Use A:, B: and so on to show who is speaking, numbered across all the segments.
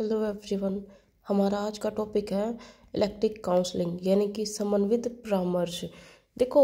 A: Hello everyone. हमारा आज का टॉपिक है इलेक्टिव काउंसलिंग यानी कि समन्वित परामर्श। देखो,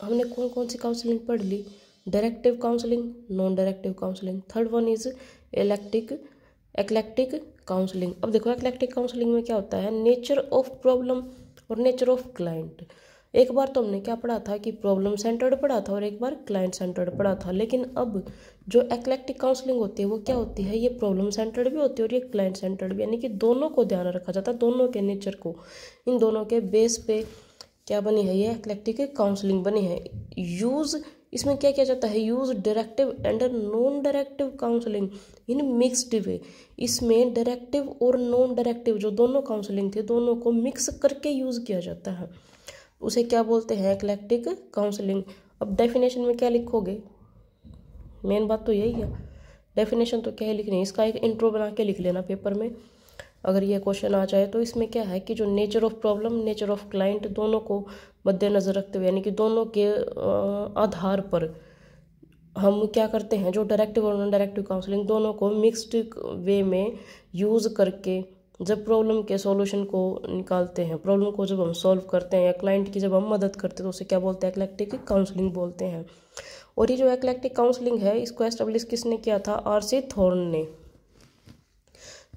A: हमने कौन कौन सी काउंसलिंग पढ़ ली। Directive counselling, non directive counselling, third one is eclectic counselling. अब देखो, एक्लेक्टिक काउंसलिंग में क्या होता है, नेचर ऑफ प्रॉब्लम और नेचर ऑफ क्लाइंट। एक बार तो हमने क्या पढ़ा था कि प्रॉब्लम सेंटर्ड पढ़ा था और एक बार क्लाइंट सेंटर्ड पढ़ा था। लेकिन अब जो एक्लेक्टिक काउंसलिंग होती है वो क्या होती है, ये प्रॉब्लम सेंटर्ड भी होती है और ये क्लाइंट सेंटर्ड भी, यानी कि दोनों को ध्यान रखा जाता है, दोनों के नेचर को। इन दोनों के बेस पे क्या बनी है, ये एक्लेक्टिक काउंसलिंग बनी है। यूज इसमें क्या किया जाता है, use directive and non directive counselling in mixed way. इसमें डायरेक्टिव और नॉन डायरेक्टिव जो दोनों काउंसलिंग थे, दोनों को मिक्स करके यूज किया जाता है। उसे क्या बोलते हैं, एक्लेक्टिक काउंसलिंग। अब डेफिनेशन में क्या लिखोगे, मेन बात तो यही है। डेफिनेशन तो क्या है लिखनी है, इसका एक इंट्रो बना के लिख लेना पेपर में अगर ये क्वेश्चन आ जाए तो। इसमें क्या है कि जो nature of problem, nature of client, दोनों को मद्देनजर रखते हुए, यानी कि दोनों के आधार पर हम क्या करते हैं, जो डायरेक्टिव और नॉन डायरेक्टिव काउंसलिंग दोनों को मिक्स्ड वे में यूज़ करके जब प्रॉब्लम के सॉल्यूशन को निकालते हैं, प्रॉब्लम को जब हम सॉल्व करते हैं या क्लाइंट की जब हम मदद करते हैं तो उसे क्या बोलते हैं, एक्लेक्टिक काउंसलिंग बोलते हैं। और ये जो एक्लेक्टिक काउंसलिंग है, इसको एस्टेब्लिश किसने किया था, आर.सी. थॉर्न ने।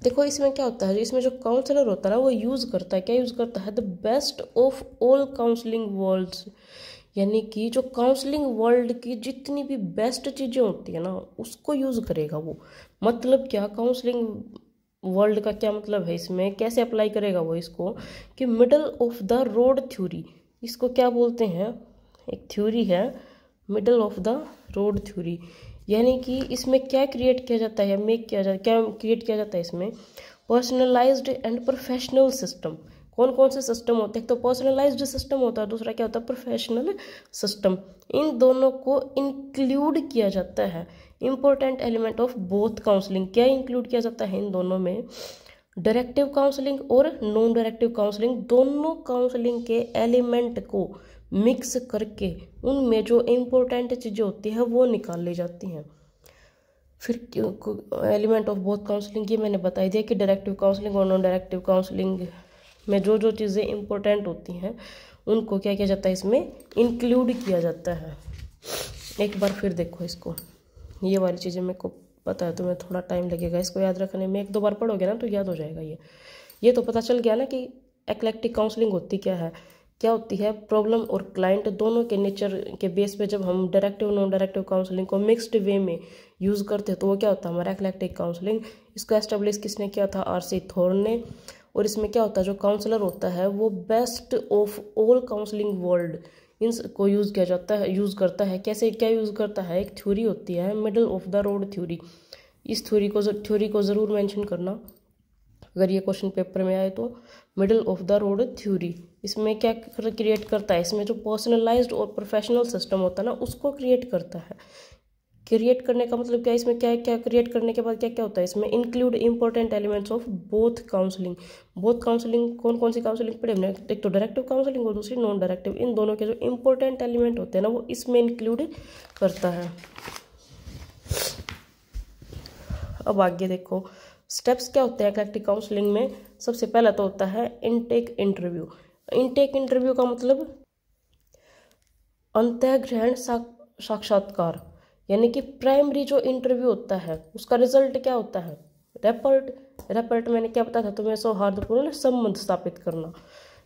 A: देखो, इसमें क्या होता है, इसमें जो काउंसलर होता है ना वो यूज़ करता है, क्या यूज़ करता है, the best of all counselling worlds. यानी कि जो काउंसलिंग वर्ल्ड की जितनी भी बेस्ट चीज़ें होती है ना उसको यूज़ करेगा वो। मतलब क्या, काउंसलिंग वर्ल्ड का क्या मतलब है, इसमें कैसे अप्लाई करेगा वो इसको, कि middle of the road theory, इसको क्या बोलते हैं, एक थ्योरी है middle of the road theory. यानी कि इसमें क्या क्रिएट किया जाता है, क्या क्रिएट किया जाता है इसमें, पर्सनलाइज्ड एंड प्रोफेशनल सिस्टम। कौन कौन से सिस्टम होते हैं, तो पर्सनलाइज्ड सिस्टम होता है, दूसरा क्या होता है, प्रोफेशनल सिस्टम। इन दोनों को इंक्लूड किया जाता है। Important element of both counselling, क्या इंक्लूड किया जाता है इन दोनों में, डायरेक्टिव काउंसलिंग और नॉन डायरेक्टिव काउंसलिंग, दोनों काउंसलिंग के एलिमेंट को मिक्स करके उनमें जो इम्पोर्टेंट चीज़ें होती हैं वो निकाल ली जाती हैं। फिर एलिमेंट ऑफ बोथ काउंसलिंग, ये मैंने बता दिया कि डायरेक्टिव काउंसलिंग और नॉन डायरेक्टिव काउंसलिंग में जो जो चीज़ें इम्पोर्टेंट होती हैं उनको क्या किया जाता है, इसमें इंक्लूड किया जाता है। एक बार फिर देखो इसको, ये वाली चीज़ें मेरे को पता है, तुम्हें थोड़ा टाइम लगेगा इसको याद रखने में, एक दो बार पढ़ोगे ना तो याद हो जाएगा। ये तो पता चल गया ना कि एक्लेक्टिक काउंसलिंग होती क्या होती है, प्रॉब्लम और क्लाइंट दोनों के नेचर के बेस पे जब हम डायरेक्टिव नॉन डायरेक्टिव काउंसलिंग को मिक्स्ड वे में यूज़ करते हैं तो वो क्या होता है, हमारा एक्लेक्टिक काउंसलिंग। इसको एस्टेब्लिश किसने किया था, आर.सी. थॉर्न ने। और इसमें क्या होता है, जो काउंसलर होता है वो best of all counselling world इनको यूज़ किया जाता है, यूज़ करता है। कैसे, क्या यूज़ करता है, एक थ्योरी होती है middle of the road theory. इस थ्योरी को ज़रूर मेंशन करना अगर ये क्वेश्चन पेपर में आए तो। Middle of the road theory इसमें क्या क्रिएट करता है, इसमें जो पर्सनलाइज्ड और प्रोफेशनल सिस्टम होता है ना उसको क्रिएट करता है। क्रिएट करने का मतलब क्या है, इसमें क्या क्या क्रिएट करने के बाद क्या क्या होता है, इसमें include important elements of both counselling. Both counselling, कौन कौन सी काउंसलिंग पढ़े हमने, एक तो डायरेक्टिव काउंसलिंग और दूसरी नॉन डायरेक्टिव। इन दोनों के जो इंपॉर्टेंट एलिमेंट होते हैं ना वो इसमें इंक्लूड करता है। अब आगे देखो, स्टेप्स क्या होते हैं एक्लेक्टिक काउंसलिंग में। सबसे पहला तो होता है इनटेक इंटरव्यू। इनटेक इंटरव्यू का मतलब अंतःग्रहण साक्षात्कार, यानी कि प्राइमरी जो इंटरव्यू होता है उसका रिजल्ट क्या होता है, रेपर्ट मैंने क्या बताया था तुम्हें, सौहार्दपूर्ण संबंध स्थापित करना।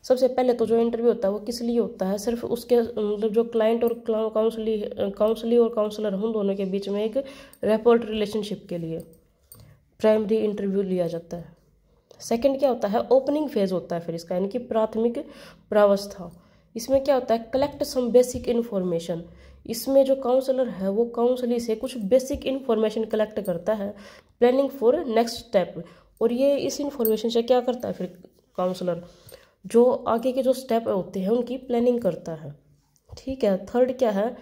A: सबसे पहले तो जो इंटरव्यू होता है वो किस लिए होता है, सिर्फ उसके मतलब जो क्लाइंट और काउंसली और काउंसलर उन दोनों के बीच में एक रेपर्ट रिलेशनशिप के लिए प्राइमरी इंटरव्यू लिया जाता है। सेकंड क्या होता है, ओपनिंग फेज होता है फिर इसका, यानी कि प्राथमिक प्रावस्था। इसमें क्या होता है, कलेक्ट सम बेसिक इन्फॉर्मेशन। इसमें जो काउंसलर है वो काउंसली से कुछ बेसिक इन्फॉर्मेशन कलेक्ट करता है, प्लानिंग फॉर नेक्स्ट स्टेप। और ये इस इन्फॉर्मेशन से क्या करता है फिर काउंसलर, जो आगे के जो स्टेप होते हैं उनकी प्लानिंग करता है। ठीक है। थर्ड क्या है,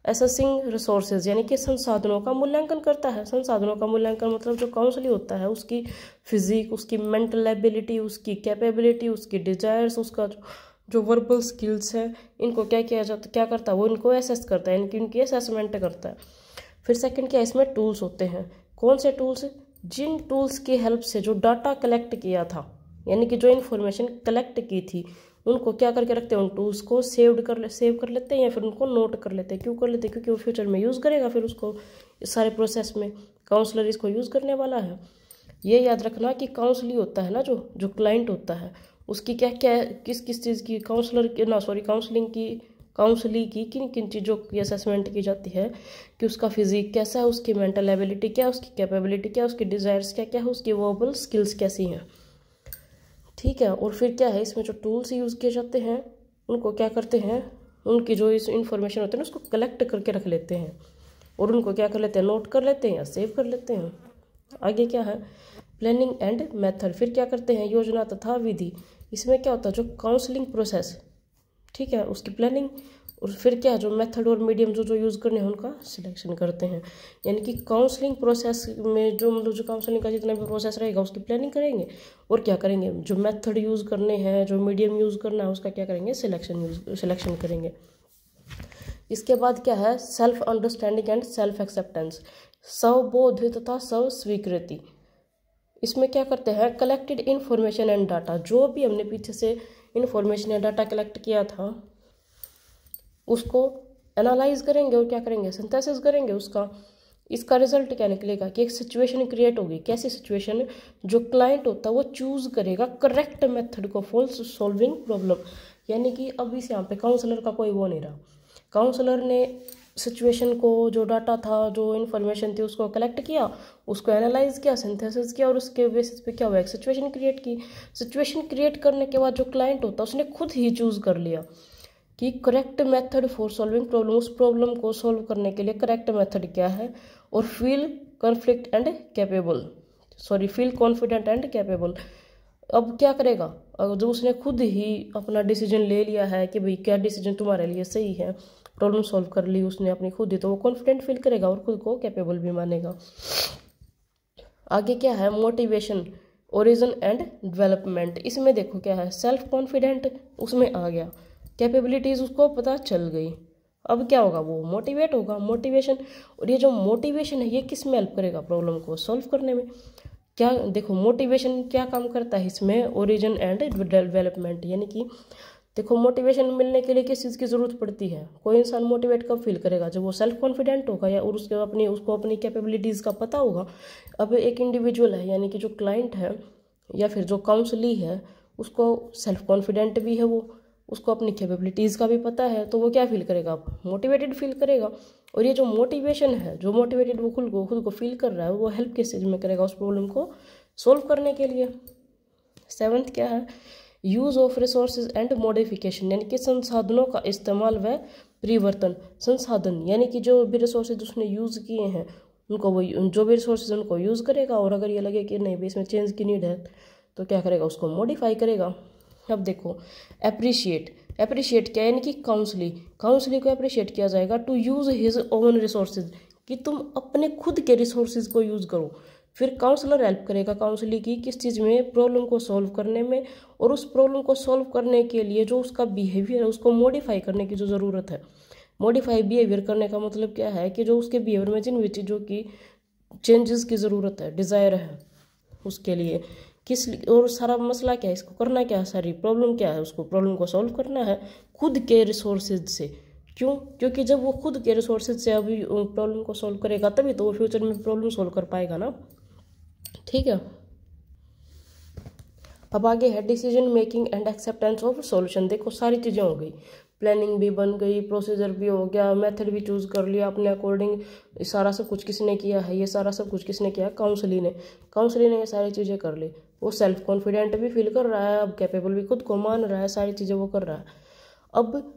A: असेसिंग रिसोर्सेज, यानी कि संसाधनों का मूल्यांकन करता है। संसाधनों का मूल्यांकन मतलब जो काउंसली होता है उसकी फिजिक, उसकी मेंटल एबिलिटी, उसकी कैपेबिलिटी, उसकी डिजायर्स, उसका जो वर्बल स्किल्स है, इनको क्या किया जाता, क्या करता है वो इनको असेस करता है, इनकी असेसमेंट करता है। फिर सेकंड क्या है, इसमें टूल्स होते हैं। कौन से टूल्स, जिन टूल्स की हेल्प से जो डाटा कलेक्ट किया था, यानी कि जो इन्फॉर्मेशन कलेक्ट की थी, उनको क्या करके रखते हैं, उन टूल्स को सेव कर लेते हैं या फिर उनको नोट कर लेते हैं। क्यों कर लेते हैं? क्योंकि वो फ्यूचर में यूज़ करेगा फिर उसको, इस सारे प्रोसेस में काउंसलर इसको यूज़ करने वाला है। ये याद रखना कि काउंसली होता है ना, जो क्लाइंट होता है, उसकी क्या क्या किस किस चीज़ की काउंसलिंग की किन किन चीज़ों की असेसमेंट की जाती है, कि उसका फिजिक कैसा है, उसकी मेंटल एबिलिटी क्या है, उसकी कैपेबिलिटी क्या है, उसकी डिज़ायर्स क्या क्या है, उसकी वर्बल स्किल्स कैसी हैं। ठीक है। और फिर क्या है, इसमें जो टूल्स यूज़ किए जाते हैं उनको क्या करते हैं, उनकी जो इस इन्फॉर्मेशन होती है ना उसको कलेक्ट करके रख लेते हैं और उनको क्या कर लेते हैं, नोट कर लेते हैं या सेव कर लेते हैं। आगे क्या है, प्लानिंग एंड मेथड। फिर क्या करते हैं, योजना तथा विधि। इसमें क्या होता है, जो काउंसलिंग प्रोसेस, ठीक है, उसकी प्लानिंग, और फिर क्या है, जो मेथड और मीडियम जो यूज़ करने हैं उनका सिलेक्शन करते हैं। यानी कि काउंसलिंग प्रोसेस में जो काउंसलिंग का जितना भी प्रोसेस रहेगा उसकी प्लानिंग करेंगे, और क्या करेंगे, जो मेथड यूज़ करने हैं, जो मीडियम यूज़ करना है उसका क्या करेंगे, सिलेक्शन करेंगे। इसके बाद क्या है, self understanding and self acceptance. स्वबोध तथा स्व स्वीकृति। इसमें क्या करते हैं, कलेक्टेड इन्फॉर्मेशन एंड डाटा। जो भी हमने पीछे से इन्फॉर्मेशन या डाटा कलेक्ट किया था उसको एनालाइज करेंगे और क्या करेंगे, सिंथेसिस करेंगे उसका। इसका रिजल्ट क्या निकलेगा कि एक सिचुएशन क्रिएट होगी। कैसी सिचुएशन, जो क्लाइंट होता है वो चूज करेगा करेक्ट मेथड को फॉर सॉल्विंग प्रॉब्लम। यानी कि अब इस यहाँ पे काउंसलर का कोई वो नहीं रहा। काउंसलर ने सिचुएशन को, जो डाटा था, जो इन्फॉर्मेशन थी, उसको कलेक्ट किया, उसको एनालाइज किया, सिंथेसिस किया, और उसके बेसिस पे क्या हुआ, एक सिचुएशन क्रिएट की। सिचुएशन क्रिएट करने के बाद जो क्लाइंट होता है उसने खुद ही चूज कर लिया कि correct method for solving problem, उस प्रॉब्लम को सॉल्व करने के लिए करेक्ट मेथड क्या है, और फील कॉन्फिडेंट एंड कैपेबल। अब क्या करेगा, अगर जो उसने खुद ही अपना डिसीजन ले लिया है कि भाई क्या डिसीजन तुम्हारे लिए सही है, प्रॉब्लम सॉल्व कर ली उसने अपनी खुद ही, तो वो कॉन्फिडेंट फील करेगा और खुद को कैपेबल भी मानेगा। आगे क्या है, मोटिवेशन, ओरिजिन एंड डेवलपमेंट। इसमें देखो क्या है, सेल्फ कॉन्फिडेंट उसमें आ गया, कैपेबिलिटीज उसको पता चल गई। अब क्या होगा, वो मोटिवेट होगा, मोटिवेशन। और ये जो मोटिवेशन है ये किस में हेल्प करेगा, प्रॉब्लम को सॉल्व करने में। क्या देखो, मोटिवेशन क्या काम करता है इसमें, ओरिजिन एंड डेवलपमेंट। यानी कि देखो, मोटिवेशन मिलने के लिए किस चीज़ की ज़रूरत पड़ती है। कोई इंसान मोटिवेट कब फील करेगा, जब वो सेल्फ कॉन्फिडेंट होगा या और उसको अपनी कैपेबिलिटीज़ का पता होगा। अब एक इंडिविजुअल है, यानी कि जो क्लाइंट है या फिर जो काउंसली है, उसको सेल्फ कॉन्फिडेंट भी है, वो उसको अपनी कैपेबिलिटीज़ का भी पता है, तो वो क्या फील करेगा, मोटिवेटेड फील करेगा। और ये जो मोटिवेशन है, जो मोटिवेटेड वो खुद को फील कर रहा है, वो हेल्प किस चीज़ में करेगा, उस प्रॉब्लम को सॉल्व करने के लिए। 7th क्या है, use of resources and modification. यानी कि संसाधनों का इस्तेमाल व परिवर्तन। संसाधन यानी कि जो भी रिसोर्सेज उसने यूज़ किए हैं उनको, वो जो भी रिसोर्सेज उनको यूज़ करेगा, और अगर ये लगे कि नहीं भी इसमें चेंज की नीड है तो क्या करेगा, उसको मॉडिफाई करेगा। अब देखो, अप्रिशिएट क्या, यानी कि काउंसली को अप्रिशिएट किया जाएगा to use his own resources, कि तुम अपने खुद के रिसोर्सेज को यूज़ करो। फिर काउंसलर हेल्प करेगा काउंसली की किस चीज़ में, प्रॉब्लम को सॉल्व करने में, और उस प्रॉब्लम को सॉल्व करने के लिए जो उसका बिहेवियर है उसको मॉडिफाई करने की जो ज़रूरत है। मॉडिफाई बिहेवियर करने का मतलब क्या है, कि जो उसके बिहेवियर में जिन भी चीज़ों की चेंजेस की ज़रूरत है, डिज़ायर है, उसके लिए और सारा मसला क्या है, इसको करना क्या है, सारी प्रॉब्लम क्या है, उसको प्रॉब्लम को सॉल्व करना है खुद के रिसोर्सेज से। क्यों, क्योंकि जब वो खुद के रिसोर्सेज से अभी प्रॉब्लम को सॉल्व करेगा तभी तो वो फ्यूचर में प्रॉब्लम सॉल्व कर पाएगा ना। ठीक है। अब आगे है decision making and acceptance of solution. देखो, सारी चीज़ें हो गई, प्लानिंग भी बन गई, प्रोसीजर भी हो गया, मेथड भी चूज कर लिया अपने अकॉर्डिंग। सारा सब कुछ किसने किया है, ये सारा सब कुछ किसने किया, काउंसली ने ये सारी चीज़ें कर ली। वो सेल्फ कॉन्फिडेंट भी फील कर रहा है, अब कैपेबल भी खुद को मान रहा है, सारी चीज़ें वो कर रहा है। अब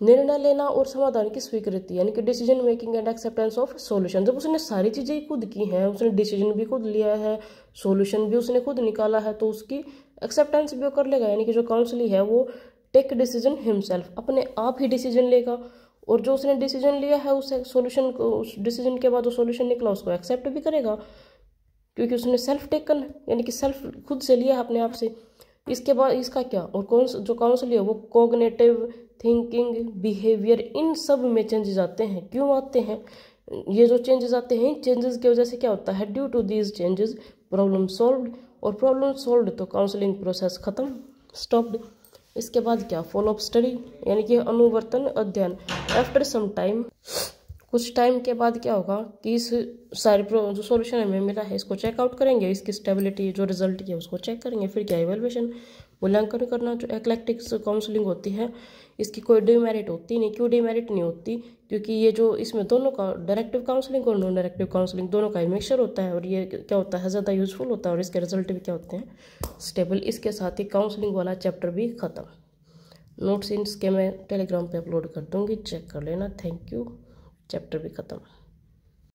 A: निर्णय लेना और समाधान की स्वीकृति, यानी कि decision making and acceptance of solution. जब उसने सारी चीज़ें खुद की हैं, उसने डिसीजन भी खुद लिया है, सॉल्यूशन भी उसने खुद निकाला है, तो उसकी एक्सेप्टेंस भी वो कर लेगा। यानी कि जो काउंसली है वो टेक डिसीजन हिमसेल्फ, अपने आप ही डिसीजन लेगा, और जो उसने डिसीजन लिया है उस सॉल्यूशन को, उस डिसीजन के बाद जो सॉल्यूशन निकला उसको एक्सेप्ट भी करेगा, क्योंकि उसने सेल्फ टेकन यानी कि सेल्फ खुद से लिया है अपने आप से। इसके बाद इसका क्या, और जो काउंसली है वो कोग्निटिव थिंकिंग, बिहेवियर, इन सब में चेंजेस आते हैं। क्यों आते हैं, ये जो चेंजेस आते हैं, चेंजेस की वजह से क्या होता है, due to these changes problem solved, और प्रॉब्लम सॉल्व्ड तो काउंसलिंग प्रोसेस खत्म, स्टॉप्ड। इसके बाद क्या, फॉलो अप स्टडी, यानी कि अनुवर्तन अध्ययन। आफ्टर सम टाइम, कुछ टाइम के बाद क्या होगा कि इस सारे जो सॉल्यूशन हमें मिला है इसको चेकआउट करेंगे, इसकी स्टेबिलिटी जो रिजल्ट की है उसको चेक करेंगे। फिर क्या, इवेल्युएशन, मूल्यांकन करना। जो एक्लेक्टिक काउंसलिंग होती है इसकी कोई डिमेरिट होती नहीं। क्यों डिमेरिट नहीं होती, क्योंकि ये जो इसमें दोनों का डायरेक्टिव काउंसलिंग और नॉन डायरेक्टिव काउंसलिंग दोनों का मिक्सचर होता है, और ये क्या होता है, ज़्यादा यूजफुल होता है और इसके रिजल्ट भी क्या होते हैं, स्टेबल। इसके साथ ही काउंसलिंग वाला चैप्टर भी खत्म। नोट्स इनके मैं टेलीग्राम पे अपलोड कर दूंगी, चेक कर लेना। Thank you. चैप्टर भी खत्म।